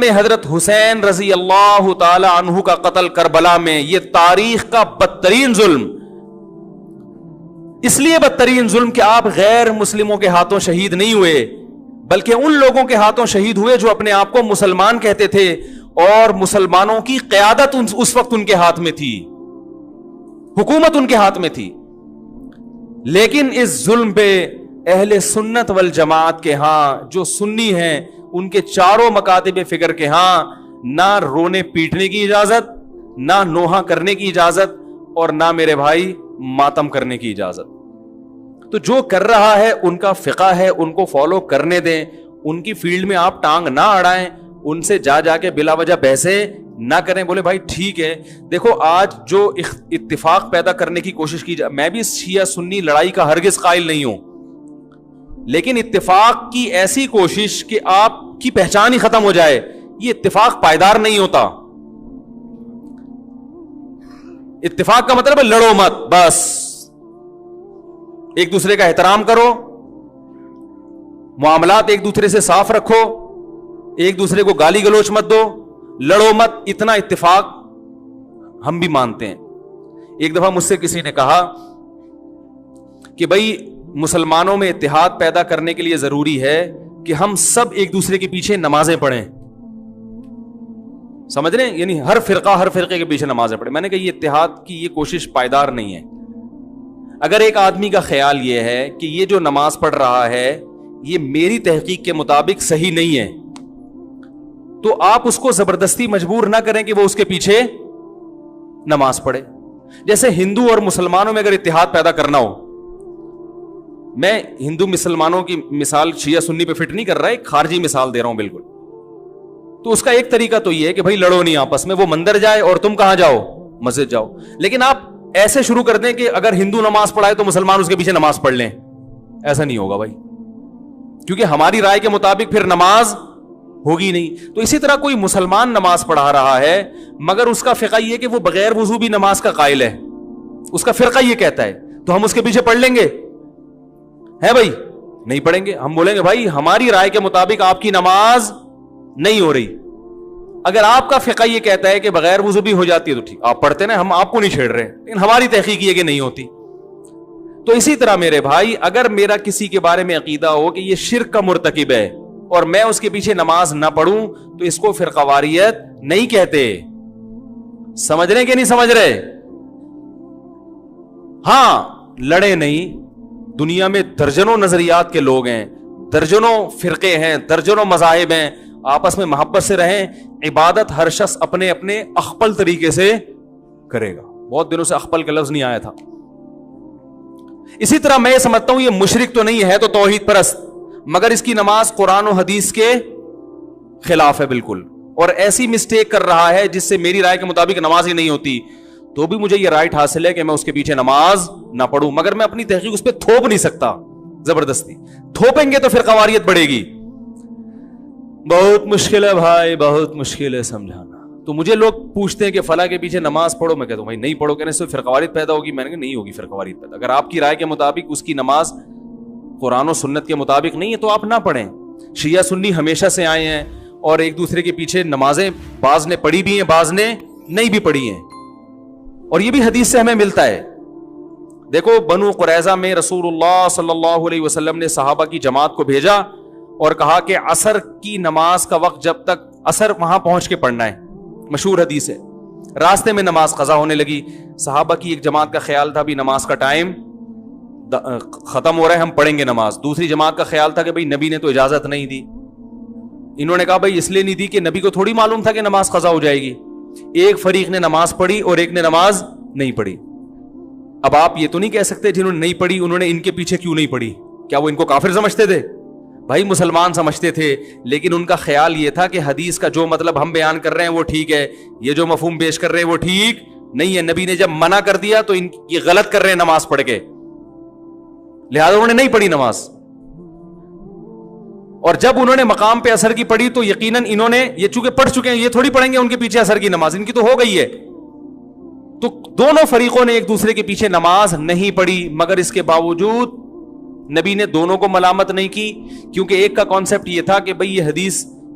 حضرت حسین رضی اللہ تعالی عنہ کا قتل کربلا میں، یہ تاریخ کا بدترین ظلم، اس لیے بدترین ظلم کہ آپ غیر مسلموں کے ہاتھوں شہید نہیں ہوئے، بلکہ ان لوگوں کے ہاتھوں شہید ہوئے جو اپنے آپ کو مسلمان کہتے تھے، اور مسلمانوں کی قیادت اس وقت ان کے ہاتھ میں تھی، حکومت ان کے ہاتھ میں تھی۔ لیکن اس ظلم پہ اہل سنت والجماعت کے ہاں، جو سنی ہیں، ان کے چاروں مکاتب فکر کے ہاں نہ رونے پیٹنے کی اجازت، نہ نوحہ کرنے کی اجازت، اور نہ میرے بھائی ماتم کرنے کی اجازت۔ تو جو کر رہا ہے ان کا فقہ ہے، ان کو فالو کرنے دیں، ان کی فیلڈ میں آپ ٹانگ نہ اڑائیں، ان سے جا کے بلا وجہ بحثیں نہ کریں، بولے بھائی ٹھیک ہے۔ دیکھو آج جو اتفاق پیدا کرنے کی کوشش کی جائے، میں بھی شیعہ سنی لڑائی کا ہرگز قائل نہیں ہوں، لیکن اتفاق کی ایسی کوشش کہ آپ کی پہچان ہی ختم ہو جائے، یہ اتفاق پائیدار نہیں ہوتا۔ اتفاق کا مطلب ہے لڑو مت، بس ایک دوسرے کا احترام کرو، معاملات ایک دوسرے سے صاف رکھو، ایک دوسرے کو گالی گلوچ مت دو، لڑو مت، اتنا اتفاق ہم بھی مانتے ہیں۔ ایک دفعہ مجھ سے کسی نے کہا کہ بھائی مسلمانوں میں اتحاد پیدا کرنے کے لیے ضروری ہے کہ ہم سب ایک دوسرے کے پیچھے نمازیں پڑھیں، سمجھ رہے ہیں؟ یعنی ہر فرقے کے پیچھے نمازیں پڑھیں۔ میں نے کہا یہ اتحاد کی یہ کوشش پائیدار نہیں ہے۔ اگر ایک آدمی کا خیال یہ ہے کہ یہ جو نماز پڑھ رہا ہے یہ میری تحقیق کے مطابق صحیح نہیں ہے، تو آپ اس کو زبردستی مجبور نہ کریں کہ وہ اس کے پیچھے نماز پڑھے۔ جیسے ہندو اور مسلمانوں میں اگر اتحاد پیدا کرنا ہو، میں ہندو مسلمانوں کی مثال شیعہ سنی پہ فٹ نہیں کر رہا، ایک خارجی مثال دے رہا ہوں بالکل، تو اس کا ایک طریقہ تو یہ ہے کہ بھائی لڑو نہیں آپس میں، وہ مندر جائے اور تم کہاں جاؤ؟ مسجد جاؤ۔ لیکن آپ ایسے شروع کر دیں کہ اگر ہندو نماز پڑھائے تو مسلمان اس کے پیچھے نماز پڑھ لیں، ایسا نہیں ہوگا بھائی، کیونکہ ہماری رائے کے مطابق پھر نماز ہوگی نہیں۔ تو اسی طرح کوئی مسلمان نماز پڑھا رہا ہے مگر اس کا فقہ یہ کہ وہ بغیر وضو بھی نماز کا قائل ہے، اس کا فرقہ یہ کہتا ہے، تو ہم اس کے پیچھے پڑھ لیں گے؟ ہے بھائی؟ نہیں پڑھیں گے۔ ہم بولیں گے بھائی ہماری رائے کے مطابق آپ کی نماز نہیں ہو رہی، اگر آپ کا فقہ یہ کہتا ہے کہ بغیر وضو بھی ہو جاتی ہے تو ٹھیک، آپ پڑھتے نا، ہم آپ کو نہیں چھیڑ رہے، لیکن ہماری تحقیق یہ کہ نہیں ہوتی۔ تو اسی طرح میرے بھائی اگر میرا کسی کے بارے میں عقیدہ ہو کہ یہ شرک کا مرتکب ہے اور میں اس کے پیچھے نماز نہ پڑھوں تو اس کو فرقہ واریت نہیں کہتے۔ سمجھ رہے کہ نہیں سمجھ رہے؟ ہاں لڑے نہیں، دنیا میں درجنوں نظریات کے لوگ ہیں، درجنوں فرقے ہیں، درجنوں مذاہب ہیں، آپس میں محبت سے رہیں، عبادت ہر شخص اپنے اپنے اخپل طریقے سے کرے گا۔ بہت دنوں سے اخپل کا لفظ نہیں آیا تھا۔ اسی طرح میں سمجھتا ہوں یہ مشرک تو نہیں ہے تو توحید پرست، مگر اس کی نماز قرآن و حدیث کے خلاف ہے بالکل، اور ایسی مسٹیک کر رہا ہے جس سے میری رائے کے مطابق نماز ہی نہیں ہوتی، تو بھی مجھے یہ رائٹ حاصل ہے کہ میں اس کے پیچھے نماز نہ پڑھوں، مگر میں اپنی تحقیق اس پہ تھوپ نہیں سکتا زبردستی۔ تھوپیں گے تو پھر قواریت بڑھے گی۔ بہت مشکل ہے بھائی، بہت مشکل ہے سمجھانا۔ تو مجھے لوگ پوچھتے ہیں کہ فلاں کے پیچھے نماز پڑھو، میں کہتا ہوں بھائی نہیں پڑھو، کہنے سے فرقواریت پیدا ہوگی۔ میں نے کہا نہیں ہوگی فرقواریت پیدا، اگر آپ کی رائے کے مطابق اس کی نماز قرآن و سنت کے مطابق نہیں ہے تو آپ نہ پڑھیں۔ شیعہ سنی ہمیشہ سے آئے ہیں اور ایک دوسرے کے پیچھے نمازیں بعض نے پڑھی بھی ہیں، بعض نے نہیں بھی پڑھی ہیں، اور یہ بھی حدیث سے ہمیں ملتا ہے۔ دیکھو بنو قریظہ میں رسول اللہ صلی اللہ علیہ وسلم نے صحابہ کی جماعت کو بھیجا اور کہا کہ عصر کی نماز کا وقت جب تک عصر وہاں پہنچ کے پڑھنا ہے، مشہور حدیث ہے۔ راستے میں نماز قضا ہونے لگی، صحابہ کی ایک جماعت کا خیال تھا بھی نماز کا ٹائم ختم ہو رہا ہے، ہم پڑھیں گے نماز۔ دوسری جماعت کا خیال تھا کہ بھئی نبی نے تو اجازت نہیں دی۔ انہوں نے کہا بھئی اس لیے نہیں دی کہ نبی کو تھوڑی معلوم تھا کہ نماز قضا ہو جائے گی۔ ایک فریق نے نماز پڑھی اور ایک نے نماز نہیں پڑھی۔ اب آپ یہ تو نہیں کہہ سکتے جنہوں نے نہیں پڑھی انہوں نے ان کے پیچھے کیوں نہیں پڑھی، کیا وہ ان کو کافر سمجھتے تھے؟ بھائی مسلمان سمجھتے تھے، لیکن ان کا خیال یہ تھا کہ حدیث کا جو مطلب ہم بیان کر رہے ہیں وہ ٹھیک ہے، یہ جو مفہوم پیش کر رہے ہیں وہ ٹھیک نہیں ہے۔ نبی نے جب منع کر دیا تو ان یہ غلط کر رہے ہیں نماز پڑھ کے، لہذا انہوں نے نہیں پڑھی نماز۔ اور جب انہوں نے مقام پہ اثر کی پڑھی تو یقیناً انہوں نے یہ چونکہ پڑھ چکے ہیں، یہ تھوڑی پڑھیں گے ان کے پیچھے اثر کی نماز، ان کی تو ہو گئی ہے۔ تو دونوں فریقوں نے ایک دوسرے کے پیچھے نماز نہیں پڑھی، مگر اس کے باوجود نبی نے دونوں کو ملامت نہیں کی، کیونکہ ایک کا کانسیپٹ یہ تھا کہ بھئی یہ حدیث